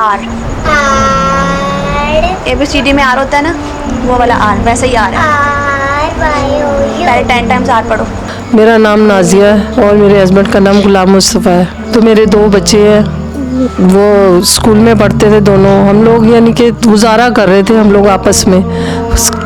Are, ABCD में are होता है ना, वो वाला आर, वैसे ही आर है। पहले 10 टाइम्स आर पढ़ो। मेरा नाम नाजिया है और मेरे हस्बैंड का नाम गुलाम मुस्तफ़ा है। तो मेरे 2 बच्चे हैं, वो स्कूल में पढ़ते थे दोनों। हम लोग यानी कि गुजारा कर रहे थे, हम लोग आपस में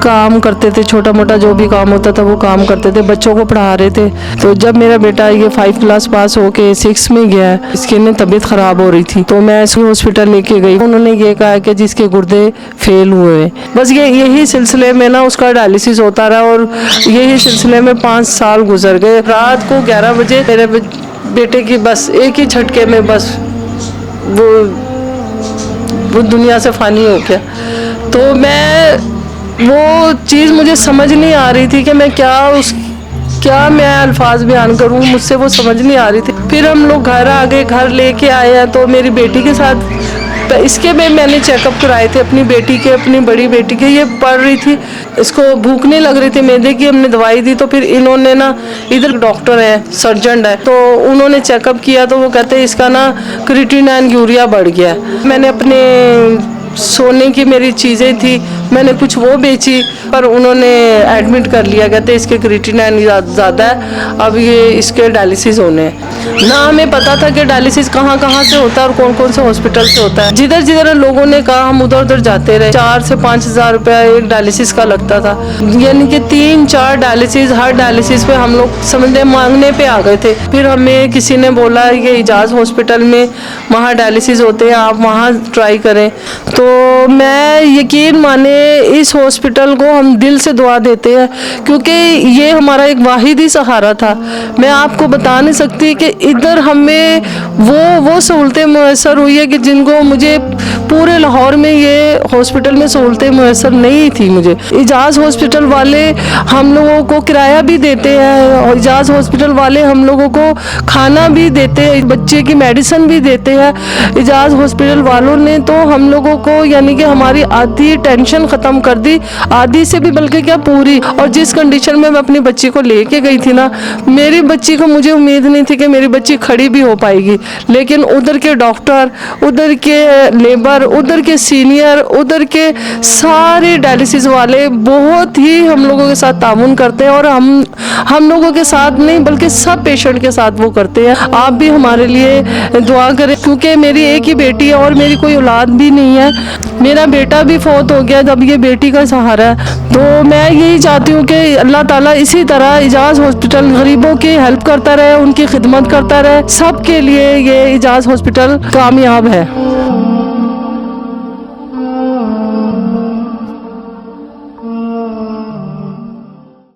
काम करते थे, छोटा मोटा जो भी काम होता था वो काम करते थे, बच्चों को पढ़ा रहे थे। तो जब मेरा बेटा ये 5 क्लास पास होके 6 में गया, इसकी ना तबीयत ख़राब हो रही थी, तो मैं इसको हॉस्पिटल लेके गई। उन्होंने ये कहा कि जिसके गुर्दे फेल हुए हैं, बस यही सिलसिले में ना उसका डायलिसिस होता रहा और यही सिलसिले में 5 साल गुजर गए। रात को 11 बजे मेरे बेटे की बस एक ही झटके में बस वो दुनिया से फ़ानी हो गया। तो वो चीज़ मुझे समझ नहीं आ रही थी कि मैं क्या मैं अल्फाज बयान करूं, मुझसे वो समझ नहीं आ रही थी। फिर हम लोग घर आ गए, घर लेके आए हैं। तो मेरी बेटी के साथ इसके में मैंने चेकअप कराए थे अपनी बेटी के, अपनी बड़ी बेटी के। ये पढ़ रही थी, इसको भूख नहीं लग रही थी मैदे की, हमने दवाई दी। तो फिर इन्होंने ना, इधर डॉक्टर है, सर्जन है, तो उन्होंने चेकअप किया तो वो कहते हैं इसका ना क्रिएटिनिन यूरिया बढ़ गया है। मैंने अपने सोने की मेरी चीज़ें थी, मैंने कुछ वो बेची, पर उन्होंने एडमिट कर लिया, कहते इसके क्रिएटिनिन ज़्यादा है, अब ये इसके डायलिसिस होने हैं। ना हमें पता था कि डायलिसिस कहाँ कहाँ से होता है और कौन कौन से हॉस्पिटल से होता है। जिधर जिधर लोगों ने कहा हम उधर उधर जाते रहे। 4 से 5 हज़ार रुपया एक डायलिसिस का लगता था, यानी कि 3-4 डायलिसिस, हर डायलिसिस पे हम लोग समझे मांगने पे आ गए थे। फिर हमें किसी ने बोला कि इजाज़ हॉस्पिटल में वहाँ डायलिसिस होते हैं, आप वहाँ ट्राई करें। तो मैं यकीन माने इस हॉस्पिटल को हम दिल से दुआ देते हैं, क्योंकि ये हमारा एक वाहिद ही सहारा था। मैं आपको बता नहीं सकती कि इधर हमें वो सहूलतें मुयसर हुई है कि जिनको मुझे पूरे लाहौर में ये हॉस्पिटल में सहूलतें मुयसर नहीं थी। मुझे इजाज़ हॉस्पिटल वाले हम लोगों को किराया भी देते हैं, और इजाज़ हॉस्पिटल वाले हम लोगों को खाना भी देते हैं, बच्चे की मेडिसिन भी देते हैं। इजाज़ हॉस्पिटल वालों ने तो हम लोगों को यानी कि हमारी आधी टेंशन ख़त्म कर दी, आधी से भी बल्कि क्या पूरी। और जिस कंडीशन में मैं अपनी बच्ची को लेके गई थी ना, मेरी बच्ची को मुझे उम्मीद नहीं थी कि मेरी बच्ची खड़ी भी हो पाएगी, लेकिन उधर के डॉक्टर, उधर के लेबर, उधर के सीनियर, उधर के सारे डायलिसिस वाले बहुत ही हम लोगों के साथ ताउन करते हैं। और हम लोगों के साथ नहीं बल्कि सब पेशेंट के साथ वो करते हैं। आप भी हमारे लिए दुआ करें, क्योंकि मेरी एक ही बेटी है और मेरी कोई औलाद भी नहीं है। मेरा बेटा भी फौत हो गया, जब ये बेटी का सहारा है। तो मैं यही चाहती हूँ कि अल्लाह ताला इसी तरह इजाज़ हॉस्पिटल गरीबों की हेल्प करता रहे, उनकी खिदमत करता रहे। सब के लिए ये इजाज़ हॉस्पिटल कामयाब है।